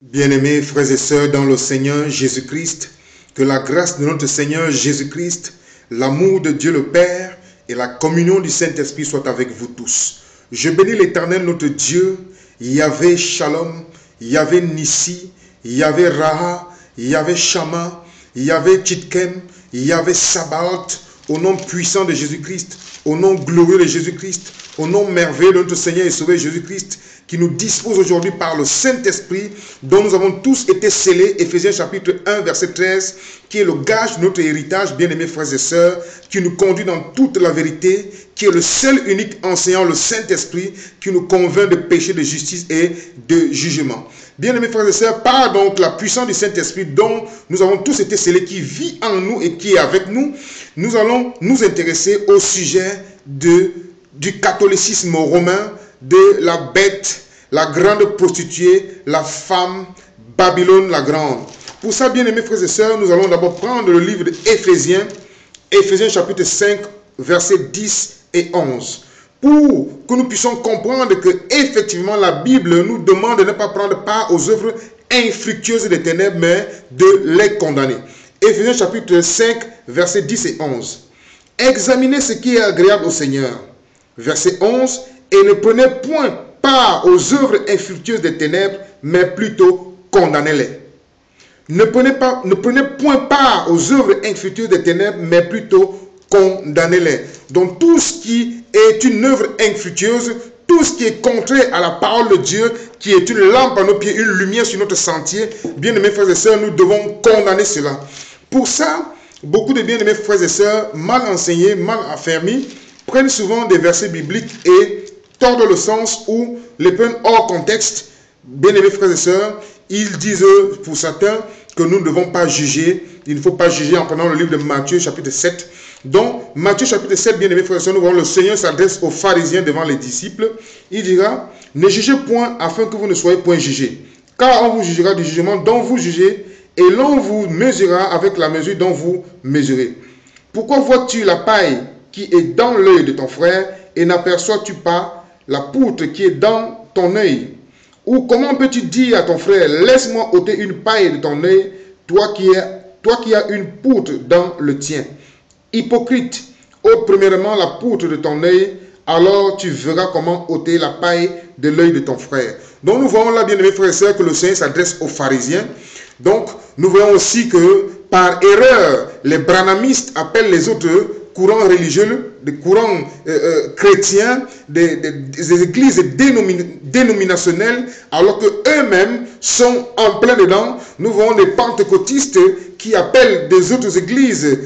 Bien-aimés frères et sœurs dans le Seigneur Jésus-Christ, que la grâce de notre Seigneur Jésus-Christ, l'amour de Dieu le Père et la communion du Saint-Esprit soient avec vous tous. Je bénis l'Éternel notre Dieu, Yahvé Shalom, Yahvé Nissi, Yahvé Raha, Yahvé Shama, Yahvé Tchitkem, Yahvé Sabaoth, au nom puissant de Jésus-Christ, au nom glorieux de Jésus-Christ, au nom merveilleux de notre Seigneur et Sauveur Jésus-Christ, qui nous dispose aujourd'hui par le Saint-Esprit, dont nous avons tous été scellés, Éphésiens chapitre 1, verset 13, qui est le gage de notre héritage, bien-aimés frères et sœurs, qui nous conduit dans toute la vérité, qui est le seul unique enseignant, le Saint-Esprit, qui nous convainc de péché, de justice et de jugement. Bien-aimés frères et sœurs, par donc la puissance du Saint-Esprit dont nous avons tous été scellés, qui vit en nous et qui est avec nous, nous allons nous intéresser au sujet du catholicisme romain, de la bête, la grande prostituée, la femme, Babylone la grande. Pour ça, bien-aimés frères et sœurs, nous allons d'abord prendre le livre d'Éphésiens, Éphésiens chapitre 5, versets 10 et 11. Pour que nous puissions comprendre que effectivement la Bible nous demande de ne pas prendre part aux œuvres infructueuses des ténèbres, mais de les condamner. Éphésiens chapitre 5, versets 10 et 11. Examinez ce qui est agréable au Seigneur. Verset 11. Et ne prenez point part aux œuvres infructueuses des ténèbres, mais plutôt condamnez-les. Ne prenez point part aux œuvres infructueuses des ténèbres, mais plutôt condamnez-les. Donc tout ce qui est une œuvre infructueuse, tout ce qui est contraire à la parole de Dieu, qui est une lampe à nos pieds, une lumière sur notre sentier, bien-aimés frères et sœurs, nous devons condamner cela. Pour ça, beaucoup de bien-aimés frères et sœurs, mal enseignés, mal affermis, prennent souvent des versets bibliques et tordent le sens ou les prennent hors contexte. Bien-aimés frères et sœurs, ils disent pour certains que nous ne devons pas juger. Il ne faut pas juger en prenant le livre de Matthieu chapitre 7. Donc, Matthieu chapitre 7, bien-aimés frères et sœurs, nous voyons le Seigneur s'adresse aux pharisiens devant les disciples. Il dira, ne jugez point afin que vous ne soyez point jugés. Car on vous jugera du jugement dont vous jugez et l'on vous mesurera avec la mesure dont vous mesurez. Pourquoi vois-tu la paille qui est dans l'œil de ton frère et n'aperçois-tu pas la poutre qui est dans ton œil? Ou comment peux-tu dire à ton frère, laisse-moi ôter une paille de ton œil, toi qui as une poutre dans le tien? Hypocrite, ôte premièrement la poutre de ton œil, alors tu verras comment ôter la paille de l'œil de ton frère. Donc nous voyons là, bien-aimés frères et sœurs, que le Seigneur s'adresse aux pharisiens. Donc nous voyons aussi que par erreur, les branhamistes appellent les autres courants religieux, des courants chrétiens, des églises dénominationnelles, alors qu'eux-mêmes sont en plein dedans. Nous voyons des pentecôtistes qui appellent des autres églises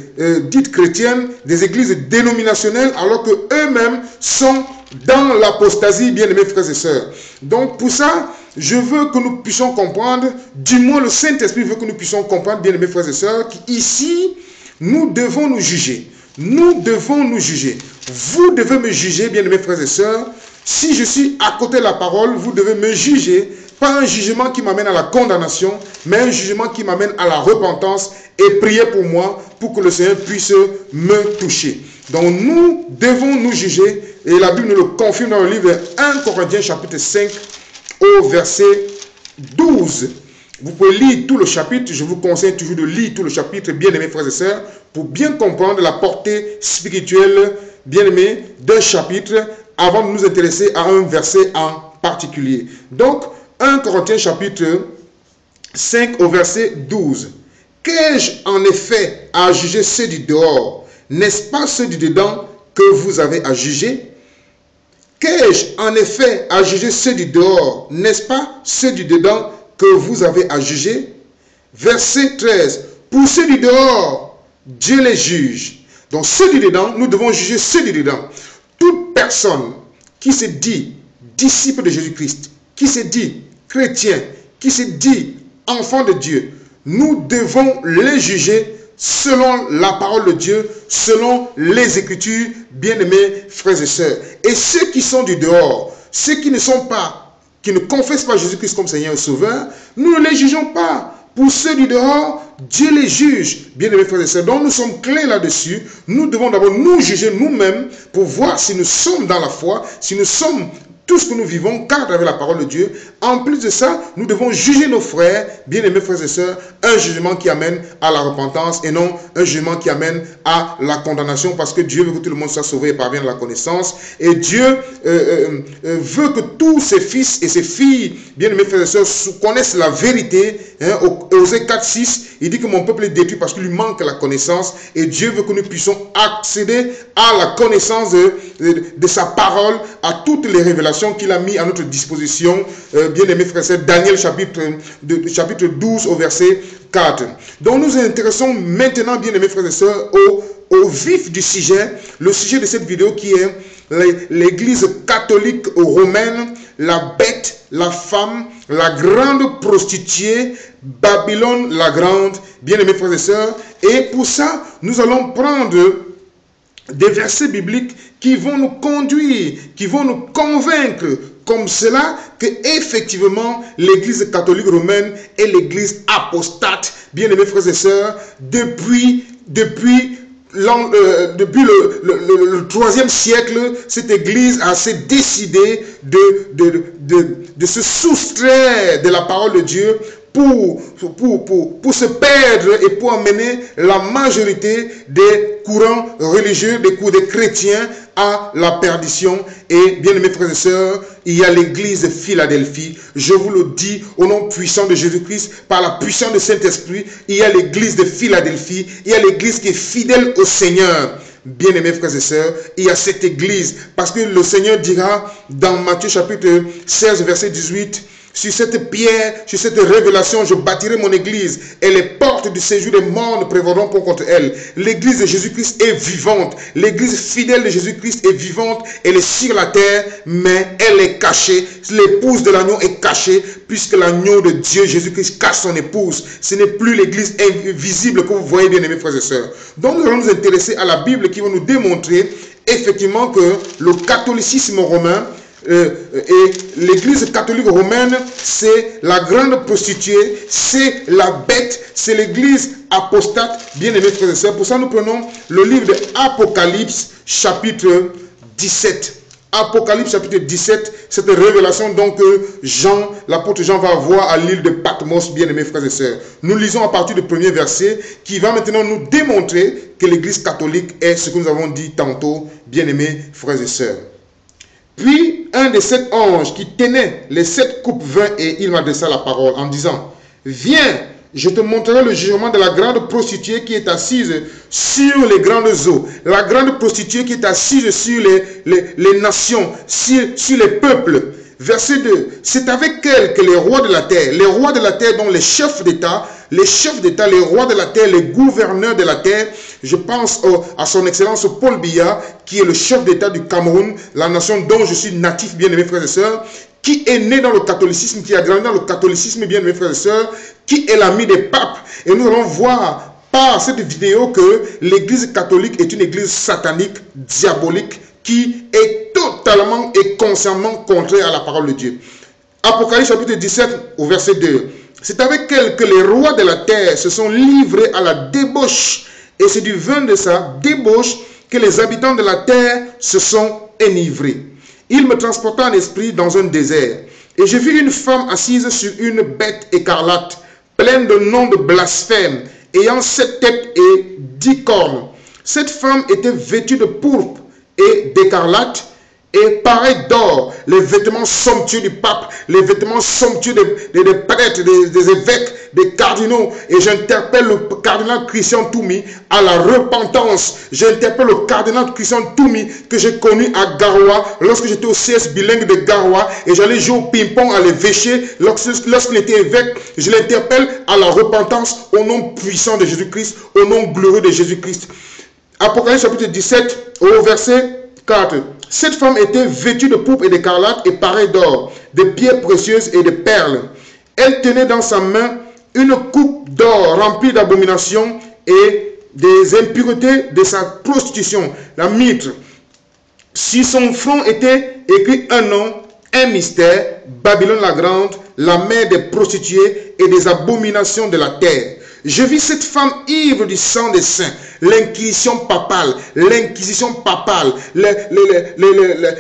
dites chrétiennes, des églises dénominationnelles, alors qu'eux-mêmes sont dans l'apostasie, bien-aimés frères et sœurs. Donc pour ça, je veux que nous puissions comprendre, du moins le Saint-Esprit veut que nous puissions comprendre, bien-aimés frères et sœurs, qu'ici, nous devons nous juger. Nous devons nous juger. Vous devez me juger, bien-aimés frères et sœurs. Si je suis à côté de la parole, vous devez me juger. Pas un jugement qui m'amène à la condamnation, mais un jugement qui m'amène à la repentance et prier pour moi, pour que le Seigneur puisse me toucher. Donc nous devons nous juger, et la Bible nous le confirme dans le livre 1 Corinthiens chapitre 5 au verset 12. Vous pouvez lire tout le chapitre, je vous conseille toujours de lire tout le chapitre, bien-aimés frères et sœurs, pour bien comprendre la portée spirituelle, bien-aimés, d'un chapitre, avant de nous intéresser à un verset en particulier. Donc, 1 Corinthiens chapitre 5 au verset 12. Qu'ai-je en effet à juger ceux du dehors? N'est-ce pas ceux du dedans que vous avez à juger? Qu'ai-je en effet à juger ceux du dehors? N'est-ce pas ceux du dedans que vous avez à juger? Verset 13. Pour ceux du dehors, Dieu les juge. Donc ceux du dedans, nous devons juger ceux du dedans. Toute personne qui se dit disciple de Jésus-Christ, qui se dit chrétien, qui se dit enfant de Dieu, nous devons les juger selon la parole de Dieu, selon les Écritures, bien-aimés frères et sœurs. Et ceux qui sont du dehors, ceux qui ne confessent pas Jésus-Christ comme Seigneur et Sauveur, nous ne les jugeons pas. Pour ceux du dehors, Dieu les juge. Bien-aimés frères et sœurs, donc nous sommes clairs là-dessus. Nous devons d'abord nous juger nous-mêmes pour voir si nous sommes dans la foi, si nous sommes tout ce que nous vivons, car à travers la parole de Dieu, en plus de ça, nous devons juger nos frères, bien-aimés frères et sœurs, un jugement qui amène à la repentance et non un jugement qui amène à la condamnation, parce que Dieu veut que tout le monde soit sauvé et parvienne à la connaissance. Et Dieu veut que tous ses fils et ses filles, bien-aimés frères et sœurs, connaissent la vérité. Hein, Osée 4:6, il dit que mon peuple est détruit parce qu'il lui manque la connaissance, et Dieu veut que nous puissions accéder à la connaissance de sa parole, à toutes les révélations qu'il a mis à notre disposition, bien-aimés frères et sœurs. Daniel chapitre 12 au verset 4. Donc nous nous intéressons maintenant, bien-aimés frères et sœurs, au vif du sujet, le sujet de cette vidéo qui est l'église catholique romaine, la bête, la femme, la grande prostituée, Babylone la grande, bien-aimés frères et sœurs. Et pour ça, nous allons prendre des versets bibliques qui vont nous conduire, qui vont nous convaincre comme cela que effectivement l'église catholique romaine est l'église apostate, bien-aimés frères et sœurs, depuis le 3e siècle. Cette église a décidé de se soustraire de la parole de Dieu pour se perdre et pour amener la majorité des courants religieux, des chrétiens à la perdition. Et bien aimés frères et sœurs, il y a l'église de Philadelphie. Je vous le dis au nom puissant de Jésus-Christ, par la puissance du Saint-Esprit, il y a l'église de Philadelphie, il y a l'église qui est fidèle au Seigneur. Bien-aimés frères et sœurs, il y a cette église, parce que le Seigneur dira dans Matthieu chapitre 16 verset 18, sur cette pierre, sur cette révélation, je bâtirai mon église et les portes du séjour des morts ne prévaudront pas contre elle. L'église de Jésus-Christ est vivante. L'église fidèle de Jésus-Christ est vivante. Elle est sur la terre, mais elle est cachée. L'épouse de l'agneau est cachée, puisque l'agneau de Dieu, Jésus-Christ, cache son épouse. Ce n'est plus l'église invisible que vous voyez, bien aimés frères et sœurs. Donc nous allons nous intéresser à la Bible qui va nous démontrer effectivement que le catholicisme romain et l'église catholique romaine, c'est la grande prostituée, c'est la bête, c'est l'église apostate, bien aimés frères et sœurs. Pour ça, nous prenons le livre de Apocalypse, chapitre 17. Apocalypse, chapitre 17, cette révélation donc Jean, l'apôtre Jean va avoir à l'île de Patmos, bien aimés frères et sœurs. Nous lisons à partir du premier verset qui va maintenant nous démontrer que l'église catholique est ce que nous avons dit tantôt, bien aimés frères et sœurs. Puis un des 7 anges qui tenait les 7 coupes vint et il m'adressa la parole en disant, viens, je te montrerai le jugement de la grande prostituée qui est assise sur les grandes eaux. La grande prostituée qui est assise sur les nations, sur les peuples. Verset 2. C'est avec elle que les rois de la terre dont les chefs d'État, les rois de la terre, les gouverneurs de la terre, je pense à son excellence Paul Biya, qui est le chef d'État du Cameroun, la nation dont je suis natif, bien aimés frères et sœurs, qui est né dans le catholicisme, qui a grandi dans le catholicisme, bien aimés frères et sœurs, qui est l'ami des papes. Et nous allons voir par cette vidéo que l'église catholique est une église satanique, diabolique, qui est totalement et consciemment contraire à la parole de Dieu. Apocalypse chapitre 17 au verset 2. C'est avec elle que les rois de la terre se sont livrés à la débauche. Et c'est du vin de sa débauche que les habitants de la terre se sont enivrés. Il me transporta en esprit dans un désert. Et je vis une femme assise sur une bête écarlate, pleine de noms de blasphème, ayant 7 têtes et 10 cornes. Cette femme était vêtue de pourpre et d'écarlate, et pareil d'or, les vêtements somptueux du pape, les vêtements somptueux des prêtres, des évêques, des cardinaux. Et j'interpelle le cardinal Christian Toumi à la repentance. J'interpelle le cardinal Christian Toumi que j'ai connu à Garoua, lorsque j'étais au CS bilingue de Garoua, et j'allais jouer au ping-pong à l'évêché. Lorsqu'il était évêque, je l'interpelle à la repentance au nom puissant de Jésus-Christ, au nom glorieux de Jésus-Christ. Apocalypse chapitre 17, au verset 4. Cette femme était vêtue de pourpre et d'écarlate et parée d'or, de pierres précieuses et de perles. Elle tenait dans sa main une coupe d'or remplie d'abominations et des impuretés de sa prostitution, la mitre. Sur son front était écrit un nom, un mystère, Babylone la grande, la mère des prostituées et des abominations de la terre. Je vis cette femme ivre du sang des saints, l'inquisition papale,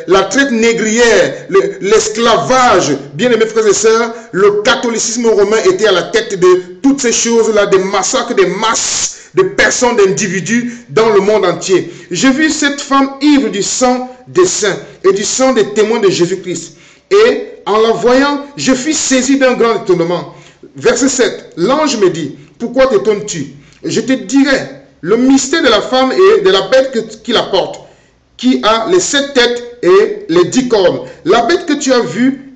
la traite négrière, l'esclavage. Bien-aimés frères et sœurs, le catholicisme romain était à la tête de toutes ces choses-là, des massacres, des masses de personnes, d'individus dans le monde entier. J'ai vu cette femme ivre du sang des saints et du sang des témoins de Jésus-Christ. Et en la voyant, je fus saisi d'un grand étonnement. Verset 7, l'ange me dit, pourquoi t'étonnes-tu? Je te dirai le mystère de la femme et de la bête qui la porte, qui a les 7 têtes et les 10 cornes. La bête que tu as vue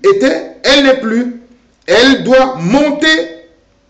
elle n'est plus. Elle doit monter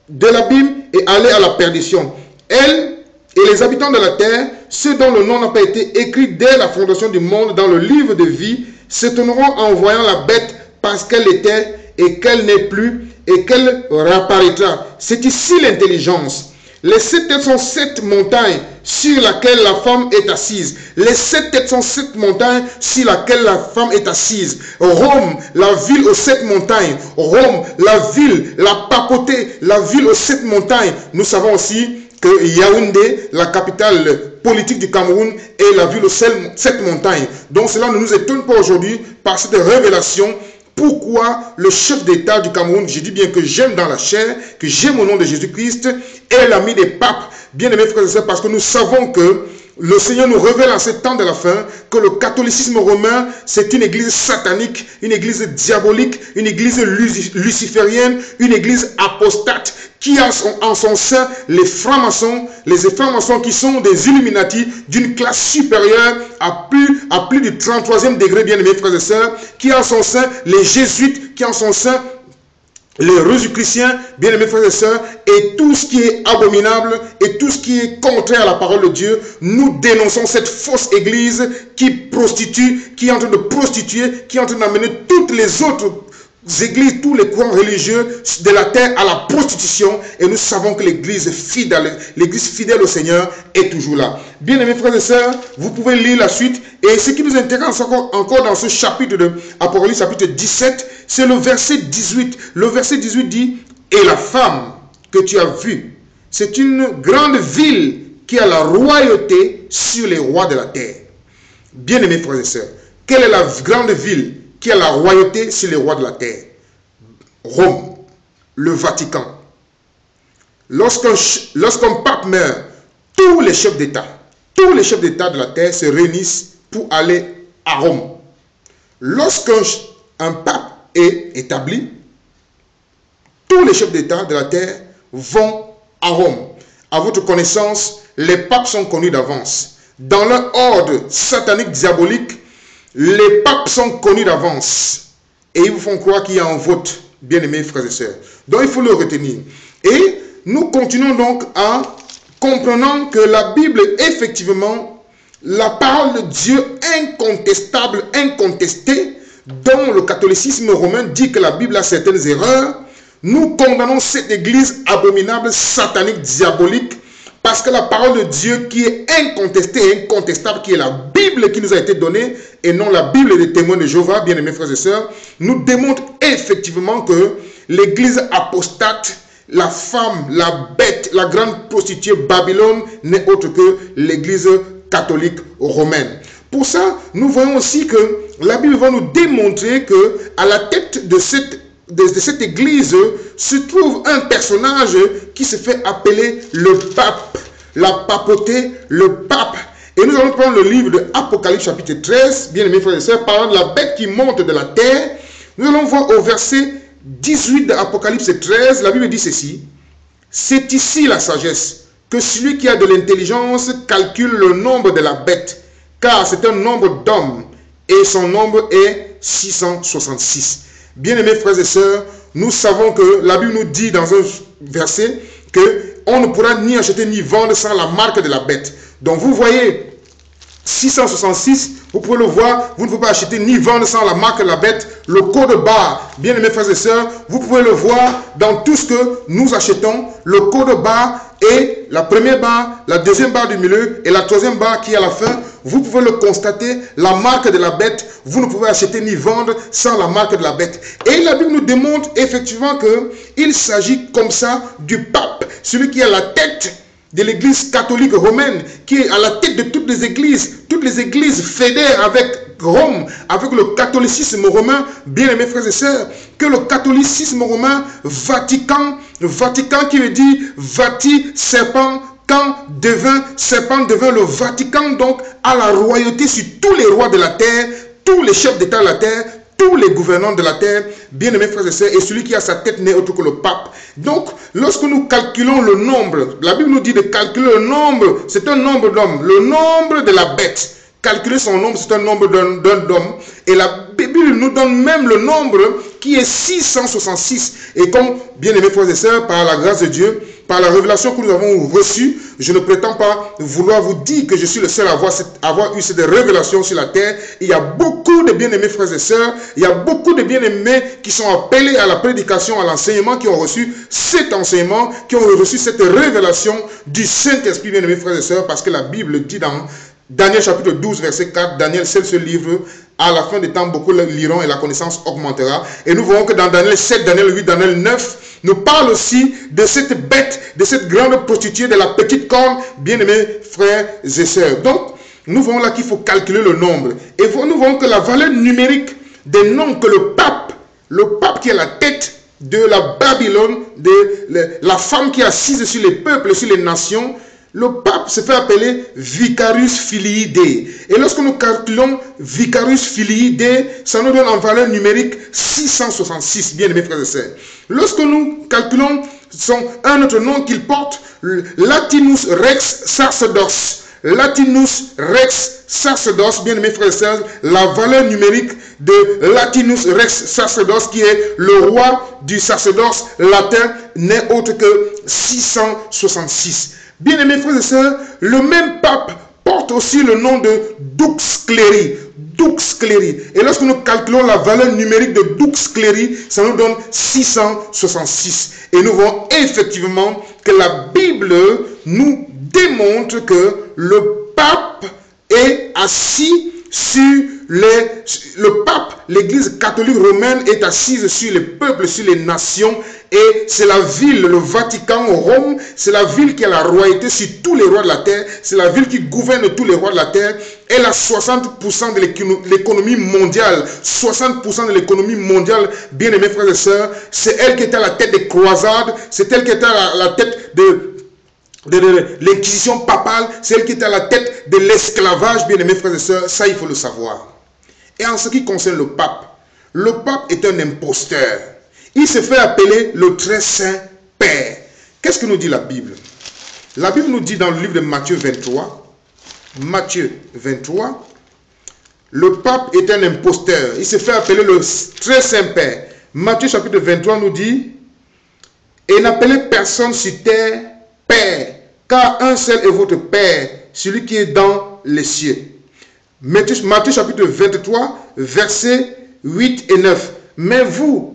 de l'abîme et aller à la perdition. Elle et les habitants de la terre, ceux dont le nom n'a pas été écrit dès la fondation du monde dans le livre de vie, s'étonneront en voyant la bête parce qu'elle était et qu'elle n'est plus et qu'elle réapparaîtra. C'est ici l'intelligence. Les 7 têtes sont 7 montagnes sur lesquelles la femme est assise. Les 7 têtes sont 7 montagnes sur lesquelles la femme est assise. Rome, la ville aux 7 montagnes. Rome, la ville, la papauté, la ville aux 7 montagnes. Nous savons aussi que Yaoundé, la capitale politique du Cameroun, est la ville aux 7 montagnes. Donc cela ne nous étonne pas aujourd'hui par cette révélation. Pourquoi le chef d'État du Cameroun, je dis bien que j'aime dans la chair, que j'aime au nom de Jésus-Christ, est l'ami des papes, bien aimés frères et sœurs, parce que nous savons que le Seigneur nous révèle en ce temps de la fin que le catholicisme romain, c'est une église satanique, une église diabolique, une église luciférienne, une église apostate qui a en son sein les francs-maçons qui sont des Illuminati d'une classe supérieure à plus du 33e degré, bien aimés frères et sœurs, qui a en son sein les jésuites, qui a en son sein les Rosicruciens, bien-aimés frères et sœurs, et tout ce qui est abominable et tout ce qui est contraire à la parole de Dieu, nous dénonçons cette fausse église qui prostitue, qui est en train de prostituer, qui est en train d'amener toutes les autres églises, tous les courants religieux de la terre à la prostitution, et nous savons que l'église fidèle au Seigneur est toujours là. Bien-aimés frères et sœurs, vous pouvez lire la suite, et ce qui nous intéresse encore dans ce chapitre de Apocalypse, chapitre 17, c'est le verset 18. Le verset 18 dit, et la femme que tu as vue, c'est une grande ville qui a la royauté sur les rois de la terre. Bien-aimés frères et sœurs, quelle est la grande ville qui a la royauté sur les rois de la terre? Rome, le Vatican. Lorsqu'un pape meurt, tous les chefs d'État de la terre se réunissent pour aller à Rome. Lorsqu'un pape est établi, tous les chefs d'État de la terre vont à Rome. À votre connaissance, les papes sont connus d'avance. Dans leur ordre satanique diabolique, les papes sont connus d'avance. Et ils vous font croire qu'il y a un vote, bien-aimés frères et sœurs. Donc il faut le retenir. Et nous continuons donc en comprenant que la Bible, effectivement, la parole de Dieu incontestable, incontestée, dont le catholicisme romain dit que la Bible a certaines erreurs, nous condamnons cette église abominable, satanique, diabolique, parce que la parole de Dieu qui est incontestée et incontestable, qui est la Bible qui nous a été donnée, et non la Bible des témoins de Jéhovah, bien aimés frères et sœurs, nous démontre effectivement que l'église apostate, la femme, la bête, la grande prostituée Babylone n'est autre que l'église catholique romaine. Pour ça, nous voyons aussi que la Bible va nous démontrer que à la tête de cette église se trouve un personnage qui se fait appeler le pape, la papauté, le pape. Et nous allons prendre le livre de Apocalypse chapitre 13, bien aimés frères et sœurs, parlant de la bête qui monte de la terre. Nous allons voir au verset 18 de Apocalypse 13, la Bible dit ceci: c'est ici la sagesse, que celui qui a de l'intelligence calcule le nombre de la bête, car c'est un nombre d'hommes, et son nombre est 666. Bien-aimés frères et sœurs, nous savons que la Bible nous dit dans un verset qu'on ne pourra ni acheter ni vendre sans la marque de la bête. Donc vous voyez 666, vous pouvez le voir, vous ne pouvez pas acheter ni vendre sans la marque de la bête, le code barre. Bien-aimés frères et sœurs, vous pouvez le voir dans tout ce que nous achetons, le code barre et la première barre, la deuxième barre du milieu et la troisième barre qui est à la fin. vous pouvez le constater, la marque de la bête, vous ne pouvez acheter ni vendre sans la marque de la bête. Et la Bible nous démontre effectivement qu'il s'agit comme ça du pape, celui qui est à la tête de l'église catholique romaine, qui est à la tête de toutes les églises fédèrent avec Rome, avec le catholicisme romain, bien aimés frères et sœurs, que le catholicisme romain, Vatican qui veut dire Vati, serpent, quand serpent devint le Vatican, donc à la royauté sur tous les rois de la terre, tous les chefs d'État de la terre, tous les gouvernants de la terre, bien aimés frères et sœurs, et celui qui a sa tête n'est autre que le pape. Donc, lorsque nous calculons le nombre, la Bible nous dit de calculer le nombre, c'est un nombre d'hommes, le nombre de la bête. Calculer son nombre, c'est un nombre d'hommes. Et la Bible nous donne même le nombre qui est 666. Et comme, bien aimés frères et sœurs, par la grâce de Dieu, par la révélation que nous avons reçue, je ne prétends pas vouloir vous dire que je suis le seul à avoir eu cette révélation sur la terre. Il y a beaucoup de bien-aimés frères et sœurs, il y a beaucoup de bien-aimés qui sont appelés à la prédication, à l'enseignement, qui ont reçu cet enseignement, qui ont reçu cette révélation du Saint-Esprit, bien-aimés frères et sœurs, parce que la Bible dit dans Daniel chapitre 12, verset 4, Daniel, c'est ce livre, à la fin des temps, beaucoup le liront et la connaissance augmentera. Et nous voyons que dans Daniel 7, Daniel 8, Daniel 9, nous parle aussi de cette bête, de cette grande prostituée, de la petite corne, bien-aimés frères et sœurs. Donc, nous voyons là qu'il faut calculer le nombre. Et nous voyons que la valeur numérique des noms que le pape qui est la tête de la Babylone, la femme qui est assise sur les peuples, sur les nations, le pape se fait appeler Vicarius Filii Dei. Et lorsque nous calculons Vicarius Filii Dei, ça nous donne en valeur numérique 666, bien aimés frères et sœurs. Lorsque nous calculons un autre nom qu'il porte, Latinus Rex Sacerdos. Latinus Rex Sacerdos, bien aimés frères et sœurs, la valeur numérique de Latinus Rex Sacerdos, qui est le roi du sacerdoce latin, n'est autre que 666. Bien aimés frères et sœurs, le même pape porte aussi le nom de Dux Cleri. Dux Cleri. Et lorsque nous calculons la valeur numérique de Dux Cleri, ça nous donne 666. Et nous voyons effectivement que la Bible nous démontre que le pape est assis sur le pape, l'église catholique romaine est assise sur les peuples, sur les nations, et c'est la ville, le Vatican, Rome, c'est la ville qui a la royauté sur tous les rois de la terre, c'est la ville qui gouverne tous les rois de la terre. Elle a 60% de l'économie mondiale, 60% de l'économie mondiale, bien aimés frères et sœurs, c'est elle qui est à la tête des croisades, c'est elle qui est à la tête de l'inquisition papale, c'est elle qui est à la tête de l'esclavage, bien aimés frères et sœurs, ça il faut le savoir. Et en ce qui concerne le pape est un imposteur. Il se fait appeler le très saint Père. Qu'est-ce que nous dit la Bible? La Bible nous dit dans le livre de Matthieu 23, le pape est un imposteur. Il se fait appeler le très saint Père. Matthieu chapitre 23 nous dit, et n'appelez personne sur terre Père, car un seul est votre Père, celui qui est dans les cieux. Matthieu chapitre 23, versets 8 et 9. Mais vous,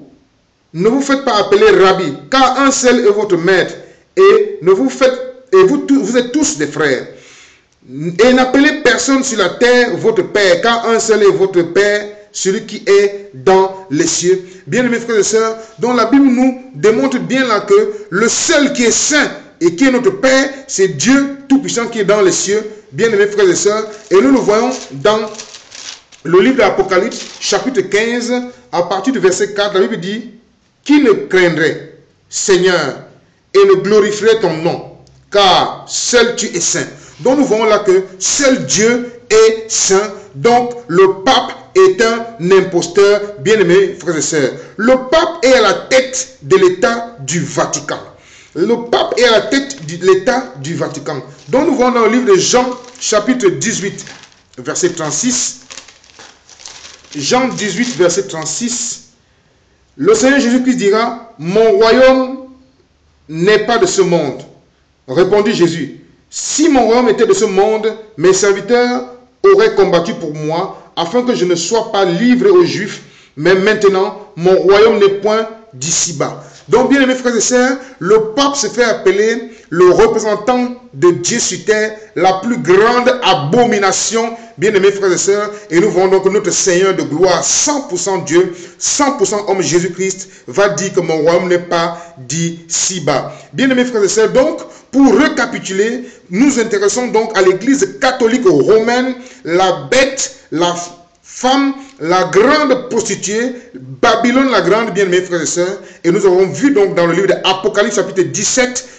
ne vous faites pas appeler Rabbi, car un seul est votre maître, et vous êtes tous des frères. Et n'appelez personne sur la terre votre Père, car un seul est votre Père, celui qui est dans les cieux. Bien aimés frères et sœurs, dont la Bible nous démontre bien là que le seul qui est saint et qui est notre Père, c'est Dieu Tout-Puissant qui est dans les cieux. Bien aimés frères et sœurs, et nous le voyons dans le livre de l'Apocalypse, chapitre 15, à partir du verset 4, la Bible dit, qui ne craindrait, Seigneur, et ne glorifierait ton nom, car seul tu es saint. Donc nous voyons là que seul Dieu est saint. Donc le pape est un imposteur, bien-aimés frères et sœurs. Le pape est à la tête de l'État du Vatican. Le pape est à la tête de l'État du Vatican. Donc nous voyons dans le livre de Jean, chapitre 18, verset 36. Jean 18, verset 36. Le Seigneur Jésus-Christ dira, mon royaume n'est pas de ce monde. Répondit Jésus, si mon royaume était de ce monde, mes serviteurs auraient combattu pour moi, afin que je ne sois pas livré aux Juifs, mais maintenant, mon royaume n'est point d'ici-bas. Donc, bien aimés frères et sœurs, le pape se fait appeler le représentant de Dieu sur terre, la plus grande abomination, bien aimés frères et sœurs. Et nous voyons donc que notre Seigneur de gloire, 100% Dieu, 100% homme Jésus-Christ, va dire que mon royaume n'est pas d'ici-bas. Bien aimés frères et sœurs, donc, pour récapituler, nous intéressons donc à l'église catholique romaine, la bête, la femme, la grande prostituée, Babylone la grande, bien aimés frères et sœurs. Et nous avons vu donc dans le livre d'Apocalypse chapitre 17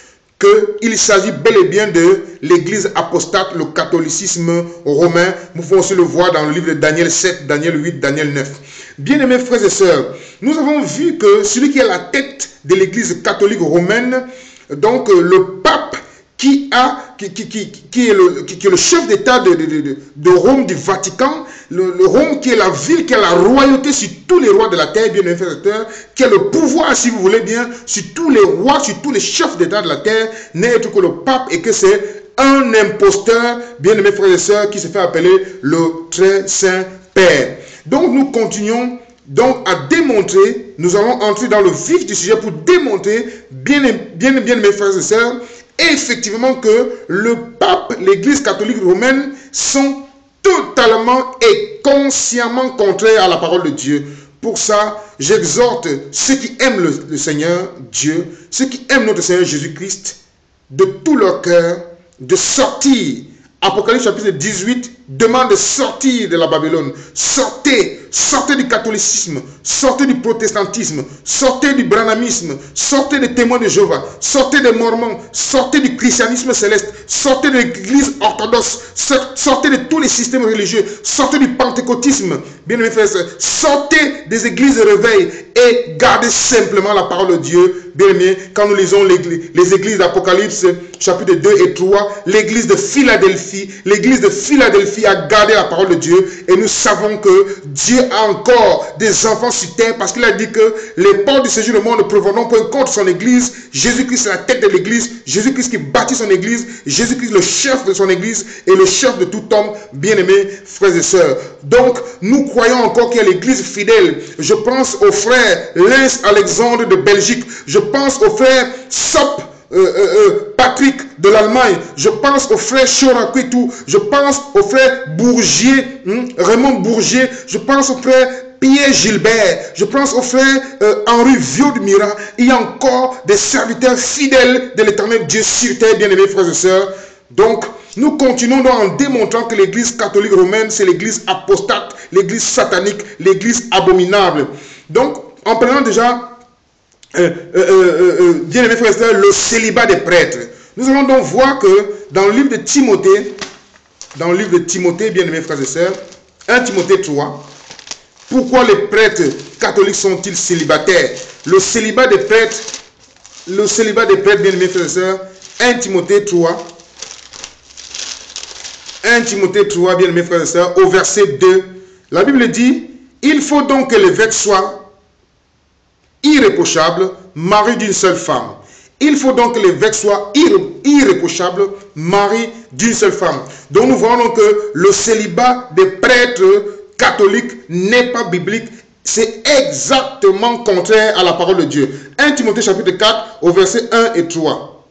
qu'il s'agit bel et bien de l'église apostate, le catholicisme romain. Nous pouvons aussi le voir dans le livre de Daniel 7, Daniel 8, Daniel 9. Bien aimés frères et sœurs, nous avons vu que celui qui est la tête de l'église catholique romaine, donc le pape, qui est le chef d'État de Rome, du Vatican, le Rome qui est la ville, qui a la royauté sur tous les rois de la terre, bien frères et sœurs, qui a le pouvoir, si vous voulez bien, sur tous les rois, sur tous les chefs d'État de la terre, n'est autre que le pape, et que c'est un imposteur, bien aimés frères et sœurs, qui se fait appeler le très saint Père. Donc nous continuons donc à démontrer, nous allons entrer dans le vif du sujet pour démontrer, bien mes frères et sœurs, effectivement que le pape, l'église catholique romaine sont totalement et consciemment contraires à la parole de Dieu. Pour ça, j'exhorte ceux qui aiment le Seigneur Dieu, ceux qui aiment notre Seigneur Jésus-Christ, de tout leur cœur, de sortir. Apocalypse chapitre 18 demande de sortir de la Babylone. Sortez du catholicisme, sortez du protestantisme, sortez du branhamisme, sortez des témoins de Jéhovah, sortez des mormons, sortez du christianisme céleste, sortez de l'église orthodoxe, sortez de tous les systèmes religieux, sortez du pentecôtisme, bien aimés frères et sœurs, sortez des églises de réveil et gardez simplement la parole de Dieu. Bien aimés, quand nous lisons les églises d'Apocalypse chapitre 2 et 3, l'église de Philadelphie a gardé la parole de Dieu, et nous savons que Dieu a encore des enfants sur terre, parce qu'il a dit que les portes du séjour du monde ne prévaudront point contre son église. Jésus-Christ est la tête de l'église, Jésus-Christ qui bâtit son église, Jésus-Christ le chef de son église et le chef de tout homme, bien-aimés frères et sœurs. Donc nous croyons encore qu'il y a l'église fidèle. Je pense au frère Lens Alexandre de Belgique, je pense au frère Sop Patrick de l'Allemagne, je pense au frère Chorakwitou, je pense au frère Bourgier, Raymond Bourgier, je pense au frère Pierre Gilbert, je pense au frère Henri Vieux de Mira. Il y a encore des serviteurs fidèles de l'Éternel Dieu sur terre, bien-aimés frères et sœurs. Donc, nous continuons donc en démontrant que l'église catholique romaine, c'est l'église apostate, l'église satanique, l'église abominable. Donc, en prenant déjà bien aimés frères et sœurs, le célibat des prêtres. Nous allons donc voir que dans le livre de Timothée, bien aimés frères et sœurs, 1 Timothée 3, pourquoi les prêtres catholiques sont-ils célibataires? Le célibat des prêtres, bien aimés frères et sœurs, 1 Timothée 3, bien aimés frères et sœurs, au verset 2, la Bible dit, il faut donc que l'évêque soit irréprochable, mari d'une seule femme. Il faut donc que l'évêque soit irréprochable, mari d'une seule femme. Donc nous voyons que le célibat des prêtres catholiques n'est pas biblique. C'est exactement contraire à la parole de Dieu. 1 Timothée chapitre 4 au verset 1 et 3.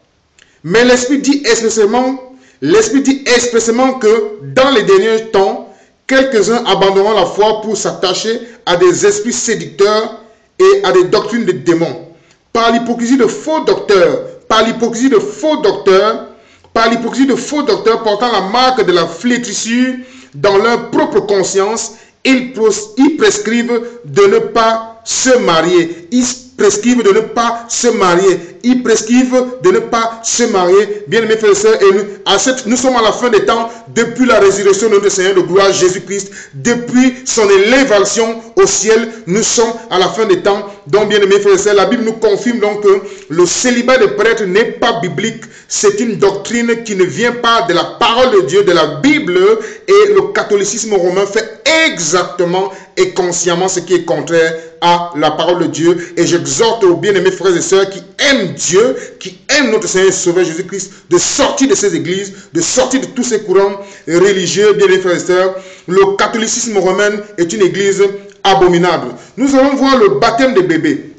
Mais l'Esprit dit expressément que dans les derniers temps, quelques-uns abandonneront la foi pour s'attacher à des esprits séducteurs et à des doctrines de démons, par l'hypocrisie de faux docteurs, portant la marque de la flétrissure dans leur propre conscience. Ils prescrivent de ne pas se marier. Bien aimés frères et sœurs, et nous sommes à la fin des temps, depuis la résurrection de notre Seigneur de gloire Jésus-Christ, depuis son élévation au ciel, nous sommes à la fin des temps. Donc bien aimés frères et sœurs, la Bible nous confirme donc que le célibat des prêtres n'est pas biblique. C'est une doctrine qui ne vient pas de la parole de Dieu, de la Bible, et le catholicisme romain fait exactement et consciemment ce qui est contraire à la parole de Dieu. Et j'exhorte aux bien-aimés frères et sœurs qui aiment Dieu, qui aiment notre Seigneur et Sauveur Jésus-Christ, de sortir de ces églises, de sortir de tous ces courants religieux. Bien-aimés frères et sœurs, le catholicisme romain est une église abominable. Nous allons voir le baptême des bébés.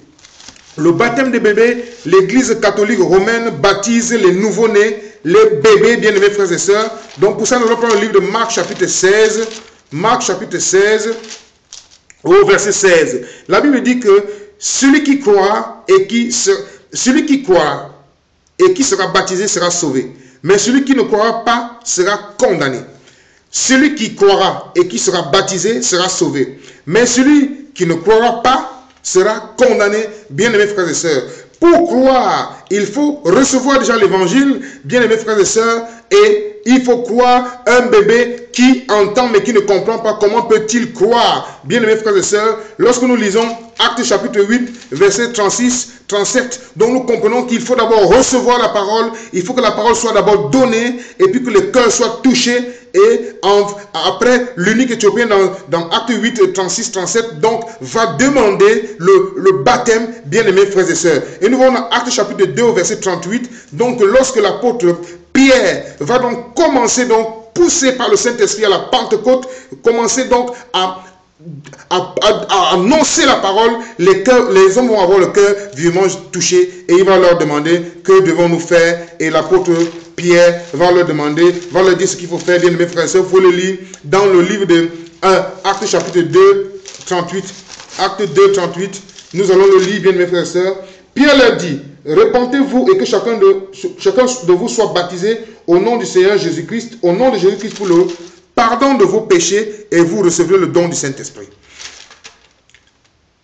le baptême des bébés, l'église catholique romaine baptise les nouveau-nés, les bébés, bien-aimés frères et sœurs. Donc pour ça, nous allons prendre le livre de Marc chapitre 16. Marc chapitre 16, au verset 16. La Bible dit que celui qui croit et qui sera baptisé sera sauvé. Mais celui qui ne croira pas sera condamné. Celui qui croira et qui sera baptisé sera sauvé. Mais celui qui ne croira pas sera condamné, bien-aimés frères et sœurs. Pour croire, il faut recevoir déjà l'évangile, bien-aimés frères et sœurs, et il faut croire un bébé qui entend mais qui ne comprend pas. Comment peut-il croire, bien-aimés frères et sœurs? Lorsque nous lisons Actes chapitre 8, verset 36, 37, donc nous comprenons qu'il faut d'abord recevoir la parole, il faut que la parole soit d'abord donnée, et puis que le cœur soit touché, et après, l'unique Éthiopien dans Acte 8, 36, 37, donc, va demander le baptême, bien-aimés frères et sœurs. Et nous voyons dans Acte chapitre 2, verset 38, donc, lorsque l'apôtre Pierre va donc commencer, donc, poussé par le Saint-Esprit à la Pentecôte, commencer donc à annoncer la parole, les hommes vont avoir le cœur vivement touché et il va leur demander que devons-nous faire, et l'apôtre Pierre va leur demander, va leur dire ce qu'il faut faire. Bien mes frères et sœurs, il faut le lire dans le livre de Acte chapitre 2, 38. Acte 2, 38. Nous allons le lire, bien mes frères et sœurs. Pierre leur dit, repentez-vous et que chacun de vous soit baptisé au nom du Seigneur Jésus-Christ, au nom de Jésus-Christ pour le pardon de vos péchés, et vous recevrez le don du Saint-Esprit.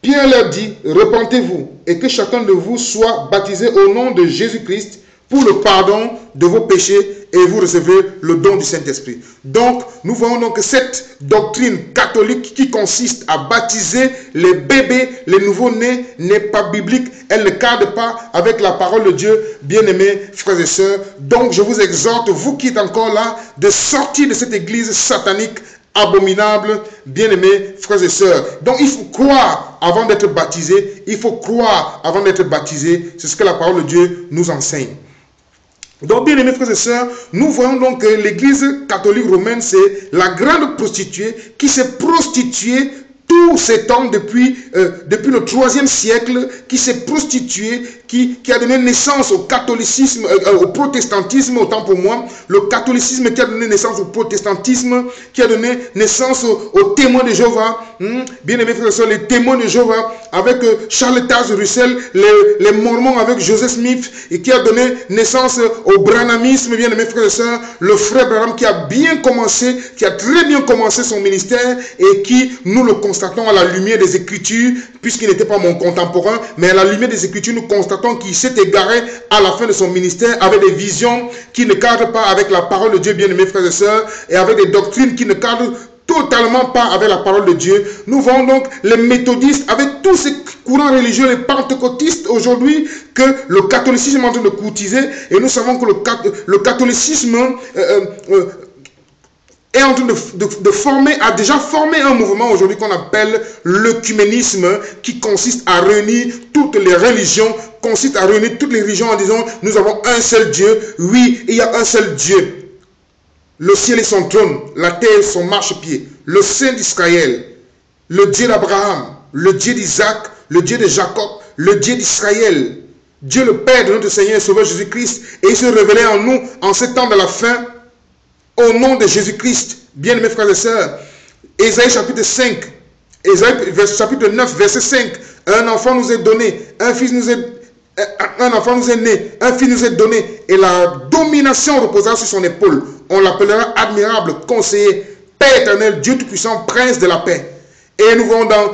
Pierre leur dit, repentez-vous et que chacun de vous soit baptisé au nom de Jésus-Christ pour le pardon de vos péchés, et vous recevrez le don du Saint-Esprit. Donc, nous voyons donc que cette doctrine catholique qui consiste à baptiser les bébés, les nouveaux-nés, n'est pas biblique. Elle ne cadre pas avec la parole de Dieu, bien-aimés frères et sœurs. Donc, je vous exhorte, vous qui êtes encore là, de sortir de cette église satanique abominable, bien-aimés frères et sœurs. Donc, il faut croire avant d'être baptisé. Il faut croire avant d'être baptisé. C'est ce que la parole de Dieu nous enseigne. Donc, bien aimés frères et sœurs, nous voyons donc que l'église catholique romaine, c'est la grande prostituée qui s'est prostituée tout ce temps depuis le 3e siècle, qui s'est prostituée, qui a donné naissance au catholicisme, au protestantisme, autant pour moi, le catholicisme qui a donné naissance au protestantisme, qui a donné naissance aux témoins de Jéhovah, bien aimés frères et sœurs, les témoins de Jéhovah, avec Charles Taze Russell, les mormons avec Joseph Smith, et qui a donné naissance au branhamisme, bien aimés frères et sœurs, le frère Branham qui a bien commencé, qui a très bien commencé son ministère, et qui, nous le constatons à la lumière des Écritures, puisqu'il n'était pas mon contemporain, mais à la lumière des Écritures, nous constatons qu'il s'est égaré à la fin de son ministère avec des visions qui ne cadrent pas avec la parole de Dieu, bien aimés frères et sœurs, et avec des doctrines qui ne cadrent totalement pas avec la parole de Dieu. Nous voyons donc les méthodistes avec tous ces courants religieux, les pentecôtistes aujourd'hui, que le catholicisme est en train de courtiser, et nous savons que le catholicisme est en train a déjà formé un mouvement aujourd'hui qu'on appelle l'œcuménisme, qui consiste à réunir toutes les religions, consiste à réunir toutes les religions en disant, nous avons un seul Dieu. Oui, il y a un seul Dieu. Le ciel est son trône, la terre son marchepied, le Saint d'Israël, le Dieu d'Abraham, le Dieu d'Isaac, le Dieu de Jacob, le Dieu d'Israël, Dieu le Père de notre Seigneur et Sauveur Jésus-Christ, et il se révélait en nous en ce temps de la fin, au nom de Jésus-Christ. Bien mes frères et sœurs, Ésaïe chapitre 5, Ésaïe chapitre 9, verset 5, un enfant nous est donné, un enfant nous est né, un fils nous est donné, et la domination reposera sur son épaule. On l'appellera admirable, conseiller, Père éternel, Dieu tout-puissant, prince de la paix. Et nous voyons dans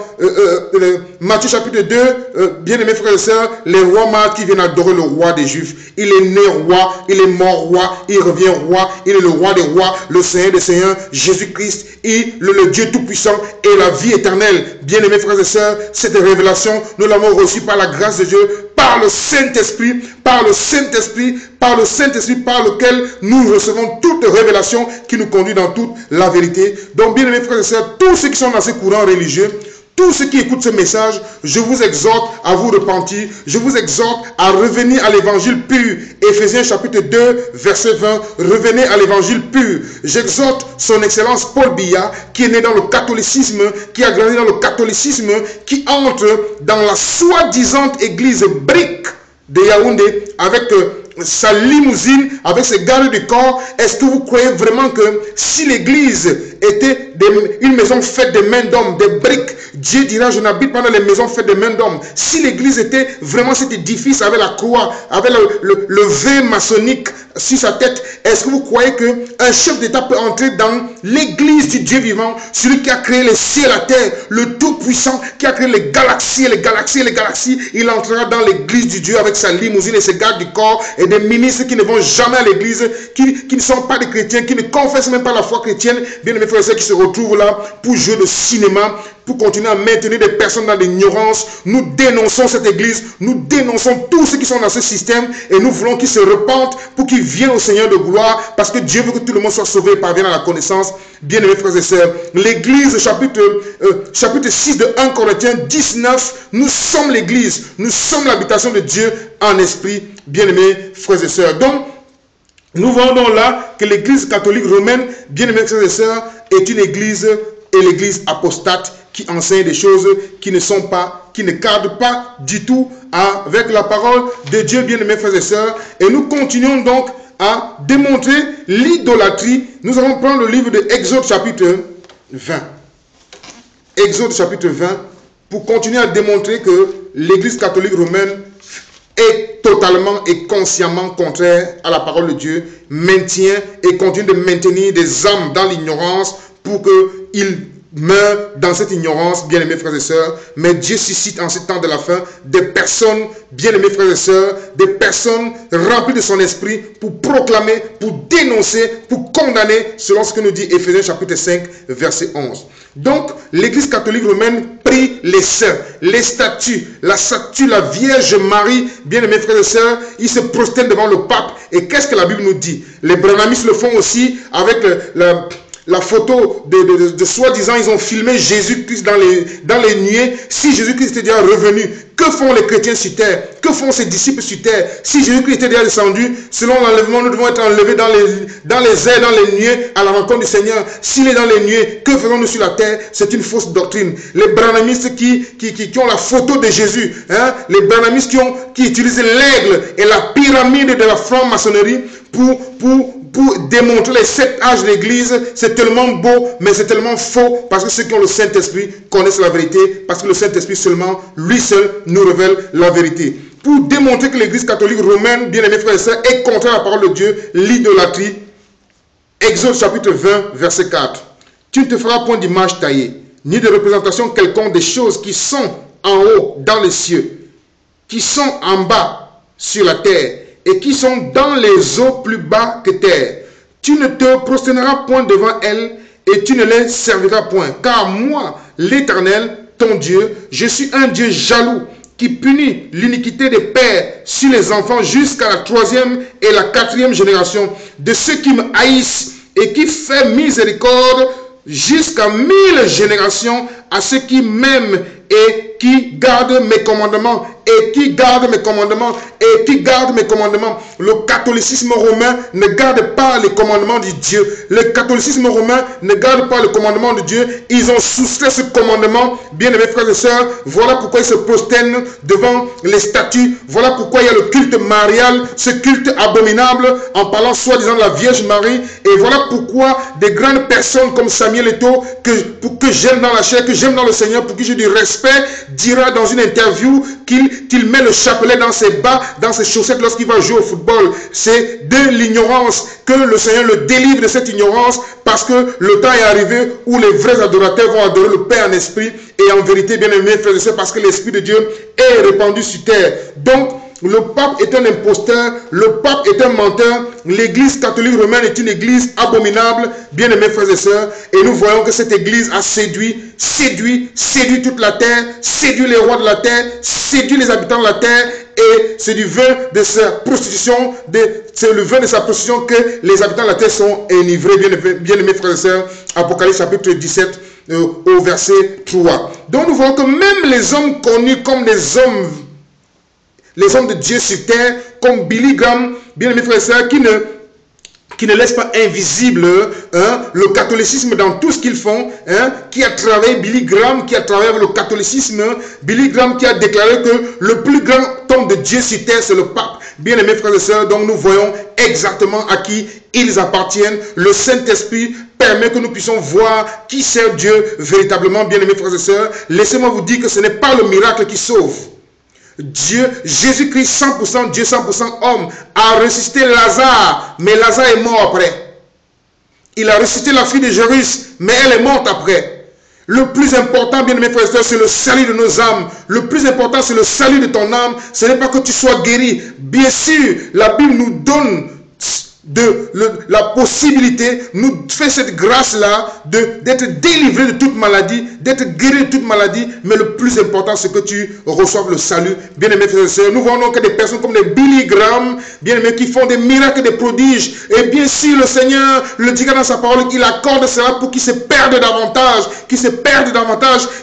Matthieu chapitre 2, bien-aimés frères et sœurs, les rois mages qui viennent adorer le roi des Juifs. Il est né roi, il est mort roi, il revient roi, il est le roi des rois, le Seigneur des seigneurs, Jésus-Christ, le Dieu tout-puissant et la vie éternelle. Bien-aimés frères et sœurs, cette révélation, nous l'avons reçue par la grâce de Dieu, par le Saint-Esprit, par le Saint-Esprit, par le Saint-Esprit, par lequel nous recevons toute révélation qui nous conduit dans toute la vérité. Donc, bien aimés frères et sœurs, tous ceux qui sont dans ces courants religieux, Tous ceux qui écoutent ce message, je vous exhorte à vous repentir. Je vous exhorte à revenir à l'évangile pur. Éphésiens chapitre 2, verset 20. Revenez à l'évangile pur. J'exhorte son excellence Paul Biya, qui est né dans le catholicisme, qui a grandi dans le catholicisme, qui entre dans la soi-disant église brique de Yaoundé avec sa limousine, avec ses gardes du corps. Est-ce que vous croyez vraiment que si l'église était une maison faite de mains d'hommes, des briques, Dieu dira, je n'habite pas dans les maisons faites de mains d'hommes. Si l'église était vraiment cet édifice avec la croix, avec le V maçonnique sur sa tête, est-ce que vous croyez qu'un chef d'État peut entrer dans l'église du Dieu vivant, celui qui a créé les cieux et la terre, le tout-puissant, qui a créé les galaxies et les galaxies et les galaxies, il entrera dans l'église du Dieu avec sa limousine et ses gardes du corps et des ministres qui ne vont jamais à l'église, qui ne sont pas des chrétiens, qui ne confessent même pas la foi chrétienne, bien aimés frères et sœurs, qui se retrouvent là pour jouer le cinéma, pour continuer à maintenir des personnes dans l'ignorance. Nous dénonçons cette église, nous dénonçons tous ceux qui sont dans ce système et nous voulons qu'ils se repentent pour qu'ils viennent au Seigneur de gloire, parce que Dieu veut que tout le monde soit sauvé et parvienne à la connaissance. Bien aimés frères et sœurs, l'église chapitre 6 de 1 Corinthiens 19, nous sommes l'église, nous sommes l'habitation de Dieu en esprit, bien aimés frères et sœurs. Donc, nous voyons donc là que l'église catholique romaine, bien aimés frères et sœurs, est une église, et l'église apostate, qui enseigne des choses qui ne sont pas, qui ne cadrent pas du tout avec la parole de Dieu, bien aimés frères et sœurs. Et nous continuons donc à démontrer l'idolâtrie. Nous allons prendre le livre de Exode chapitre 20. Exode chapitre 20, pour continuer à démontrer que l'église catholique romaine est totalement et consciemment contraire à la parole de Dieu, maintient et continue de maintenir des âmes dans l'ignorance pour qu'ils meurent dans cette ignorance, bien-aimés frères et sœurs. Mais Dieu suscite en ce temps de la fin des personnes, bien-aimés frères et sœurs, des personnes remplies de son esprit pour proclamer, pour dénoncer, pour condamner, selon ce que nous dit Éphésiens chapitre 5, verset 11. Donc, l'église catholique romaine prie les saints, les statues, la statue, la Vierge Marie, bien-aimés frères et sœurs, ils se prosternent devant le pape. Et qu'est-ce que la Bible nous dit? Les branhamistes le font aussi avec la photo de soi-disant, ils ont filmé Jésus-Christ dans les nuées. Si Jésus-Christ était déjà revenu, que font les chrétiens sur terre? Que font ses disciples sur terre? Si Jésus-Christ était déjà descendu, selon l'enlèvement, nous devons être enlevés dans les airs, dans les nuées, à la rencontre du Seigneur. S'il est dans les nuées, que faisons-nous sur la terre? C'est une fausse doctrine. Les branhamistes qui ont la photo de Jésus, hein? Les branhamistes qui utilisent l'aigle et la pyramide de la franc-maçonnerie pour démontrer les 7 âges de l'église, c'est tellement beau, mais c'est tellement faux, parce que ceux qui ont le Saint-Esprit connaissent la vérité, parce que le Saint-Esprit seulement, lui seul, nous révèle la vérité. Pour démontrer que l'église catholique romaine, bien-aimés frères et sœurs, est contraire à la parole de Dieu, l'idolâtrie, Exode chapitre 20, verset 4. Tu ne te feras point d'image taillée, ni de représentation quelconque des choses qui sont en haut dans les cieux, qui sont en bas sur la terre, et qui sont dans les eaux plus bas que terre. Tu ne te prosterneras point devant elles, et tu ne les serviras point. Car moi, l'Éternel, ton Dieu, je suis un Dieu jaloux, qui punit l'iniquité des pères sur les enfants jusqu'à la 3e et la 4e génération de ceux qui me haïssent, et qui fait miséricorde jusqu'à 1000 générations à ceux qui m'aiment et qui gardent mes commandements, et qui gardent mes commandements, et qui gardent mes commandements. Le catholicisme romain ne garde pas les commandements de Dieu. Le catholicisme romain ne garde pas le commandement de Dieu. Ils ont soustrait ce commandement. Bien-aimés frères et sœurs, voilà pourquoi ils se prosternent devant les statues. Voilà pourquoi il y a le culte marial, ce culte abominable, en parlant soi-disant de la Vierge Marie. Et voilà pourquoi des grandes personnes comme Samuel Eto'o, que j'aime dans la chair, que j'aime dans le Seigneur, pour qui j'ai du respect, dira dans une interview qu'il met le chapelet dans ses bas, dans ses chaussettes lorsqu'il va jouer au football. C'est de l'ignorance, que le Seigneur le délivre de cette ignorance, parce que le temps est arrivé où les vrais adorateurs vont adorer le Père en esprit et en vérité, bien-aimés frères et sœurs, parce que l'Esprit de Dieu est répandu sur terre. Donc, le pape est un imposteur, le pape est un menteur, l'église catholique romaine est une église abominable, bien-aimés frères et sœurs, et nous voyons que cette église a séduit toute la terre, séduit les rois de la terre, séduit les habitants de la terre, et c'est du vin de sa prostitution, c'est le vin de sa prostitution que les habitants de la terre sont enivrés, bien-aimés frères et sœurs. Apocalypse chapitre 17, au verset 3. Donc nous voyons que même les hommes connus comme les hommes de Dieu sur terre, comme Billy Graham, bien aimés frères et sœurs, qui ne laisse pas invisible le catholicisme dans tout ce qu'ils font, qui a travaillé, Billy Graham, qui a travaillé avec le catholicisme, Billy Graham qui a déclaré que le plus grand homme de Dieu sur terre, c'est le pape. Bien aimés frères et sœurs, donc nous voyons exactement à qui ils appartiennent. Le Saint-Esprit permet que nous puissions voir qui sert Dieu véritablement. Bien aimés frères et sœurs, laissez-moi vous dire que ce n'est pas le miracle qui sauve. Dieu, Jésus-Christ 100% Dieu, 100% homme, a ressuscité Lazare, mais Lazare est mort après. Il a ressuscité la fille de Jairus, mais elle est morte après. Le plus important, bien aimé frères et sœurs, c'est le salut de nos âmes. Le plus important, c'est le salut de ton âme. Ce n'est pas que tu sois guéri. Bien sûr, la Bible nous donne la possibilité, nous fait cette grâce-là d'être délivré de toute maladie, d'être guéri de toute maladie, mais le plus important, c'est que tu reçoives le salut. Bien-aimés frères et sœurs, nous voyons donc des personnes comme des Billy Graham, bien-aimés, qui font des miracles, des prodiges, et bien sûr, le Seigneur le dira dans sa parole qu'il accorde cela pour qu'ils se perdent davantage,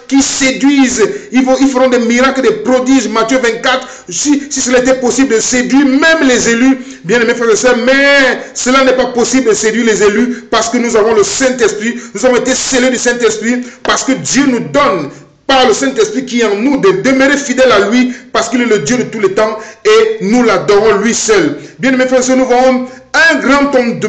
qu'ils séduisent, ils feront des miracles, des prodiges. Matthieu 24, si cela était possible de séduire même les élus, bien-aimés frères et sœurs, mais cela n'est pas possible de séduire les élus parce que nous avons le Saint-Esprit. Nous avons été scellés du Saint-Esprit parce que Dieu nous donne par le Saint-Esprit qui est en nous de demeurer fidèles à lui parce qu'il est le Dieu de tous les temps et nous l'adorons lui seul. Bien aimés frères et sœurs, nous voyons un grand homme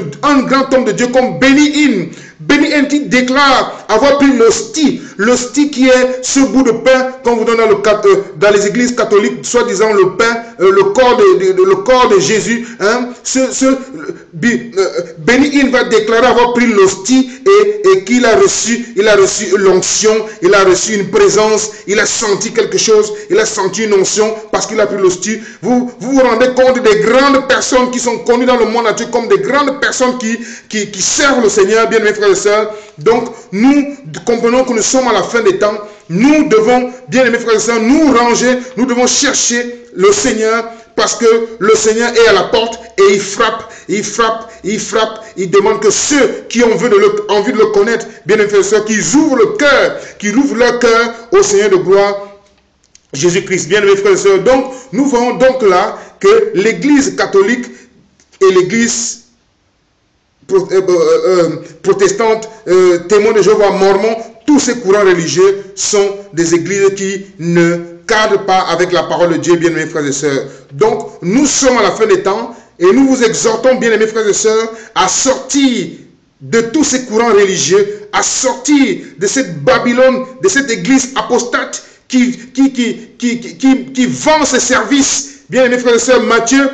de Dieu comme Benny Hinn. Benny Hinn qui déclare avoir pris l'hostie qui est ce bout de pain qu'on vous donne dans les églises catholiques, soi-disant le pain, le corps de Jésus. Benny Hinn va déclarer avoir pris l'hostie et qu'il a reçu l'onction, il a reçu une présence, il a senti quelque chose, il a senti une onction parce qu'il a pris l'hostie. Vous vous rendez compte des grandes personnes qui sont connues dans le monde entier comme des grandes personnes qui servent le Seigneur, bien mes frères et sœurs. Donc nous comprenons que nous sommes à la fin des temps. Nous devons, bien aimés frères et sœurs, nous ranger, nous devons chercher le Seigneur parce que le Seigneur est à la porte et il frappe, il demande que ceux qui ont envie de le connaître, bien aimés frères et sœurs, qu'ils ouvrent leur cœur au Seigneur de gloire, Jésus-Christ. Bien aimés frères et sœurs, donc nous voyons donc là que l'Église catholique et l'Église protestante, témoins de Jéhovah, mormons, tous ces courants religieux sont des églises qui ne cadrent pas avec la parole de Dieu, bien-aimés frères et sœurs. Donc, nous sommes à la fin des temps et nous vous exhortons, bien-aimés frères et sœurs, à sortir de tous ces courants religieux, à sortir de cette Babylone, de cette église apostate qui vend ses services. Bien aimés frères et sœurs, Matthieu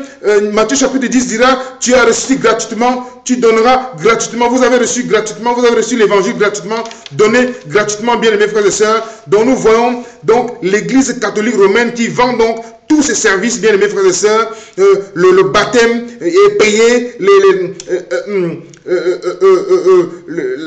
chapitre 10 dira, tu as reçu gratuitement, tu donneras gratuitement, vous avez reçu gratuitement, vous avez reçu l'évangile gratuitement, donnez gratuitement, bien aimés frères et sœurs. Donc nous voyons donc l'église catholique romaine qui vend donc tous ces services, bien aimés frères et sœurs, le baptême est payé,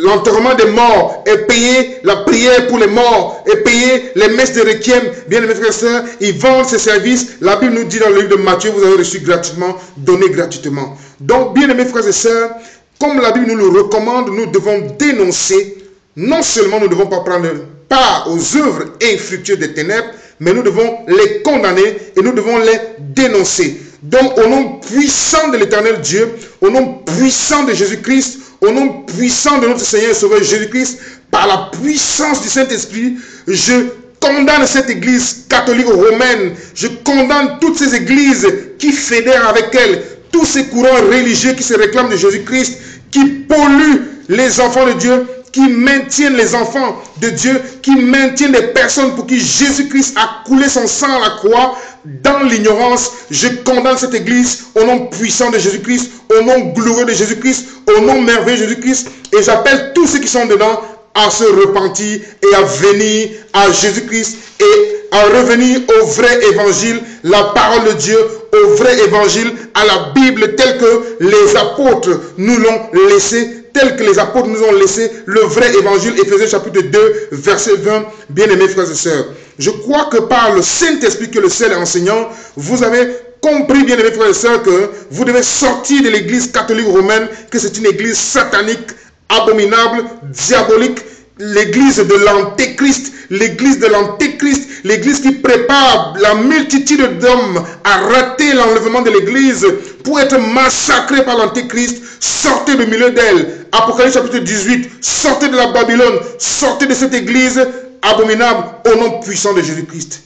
l'enterrement des morts est payé, la prière pour les morts est payée, les messes de requiem, bien aimés frères et sœurs, ils vendent ces services. La Bible nous dit dans le livre de Matthieu, vous avez reçu gratuitement, donnez gratuitement. Donc, bien aimés frères et sœurs, comme la Bible nous le recommande, nous devons dénoncer, non seulement nous ne devons pas prendre part aux œuvres infructueuses des ténèbres, mais nous devons les condamner et nous devons les dénoncer. Donc, au nom puissant de l'Éternel Dieu, au nom puissant de Jésus-Christ, au nom puissant de notre Seigneur et Sauveur Jésus-Christ, par la puissance du Saint-Esprit, je condamne cette église catholique romaine, je condamne toutes ces églises qui fédèrent avec elle, tous ces courants religieux qui se réclament de Jésus-Christ, qui polluent les enfants de Dieu, qui maintiennent les enfants de Dieu, qui maintiennent les personnes pour qui Jésus-Christ a coulé son sang à la croix dans l'ignorance. Je condamne cette église au nom puissant de Jésus-Christ, au nom glorieux de Jésus-Christ, au nom merveilleux de Jésus-Christ, et j'appelle tous ceux qui sont dedans à se repentir et à venir à Jésus-Christ et à revenir au vrai évangile, la parole de Dieu, au vrai évangile, à la Bible telle que les apôtres nous l'ont laissé, tel que les apôtres nous ont laissé le vrai évangile. Éphésiens chapitre 2, verset 20, bien-aimés frères et sœurs. Je crois que par le Saint-Esprit que le seul enseignant, vous avez compris, bien-aimés frères et sœurs, que vous devez sortir de l'église catholique romaine, que c'est une église satanique, abominable, diabolique, l'église de l'antéchrist, l'église de l'antéchrist, l'église qui prépare la multitude d'hommes à rater l'enlèvement de l'église pour être massacrés par l'antéchrist. Sortez du milieu d'elle. Apocalypse chapitre 18, sortez de la Babylone, sortez de cette église abominable au nom puissant de Jésus-Christ.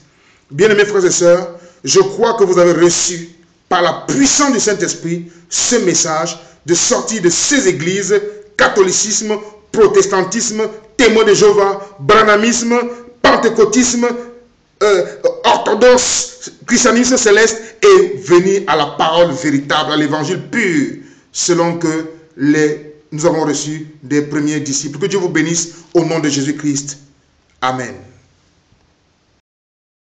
Bien-aimés frères et sœurs, je crois que vous avez reçu par la puissance du Saint-Esprit ce message de sortir de ces églises, catholicisme, protestantisme, témoin de Jéhovah, branhamisme, pentecôtisme, orthodoxe, christianisme céleste, et venir à la parole véritable, à l'évangile pur, selon que nous avons reçu des premiers disciples. Que Dieu vous bénisse au nom de Jésus-Christ. Amen.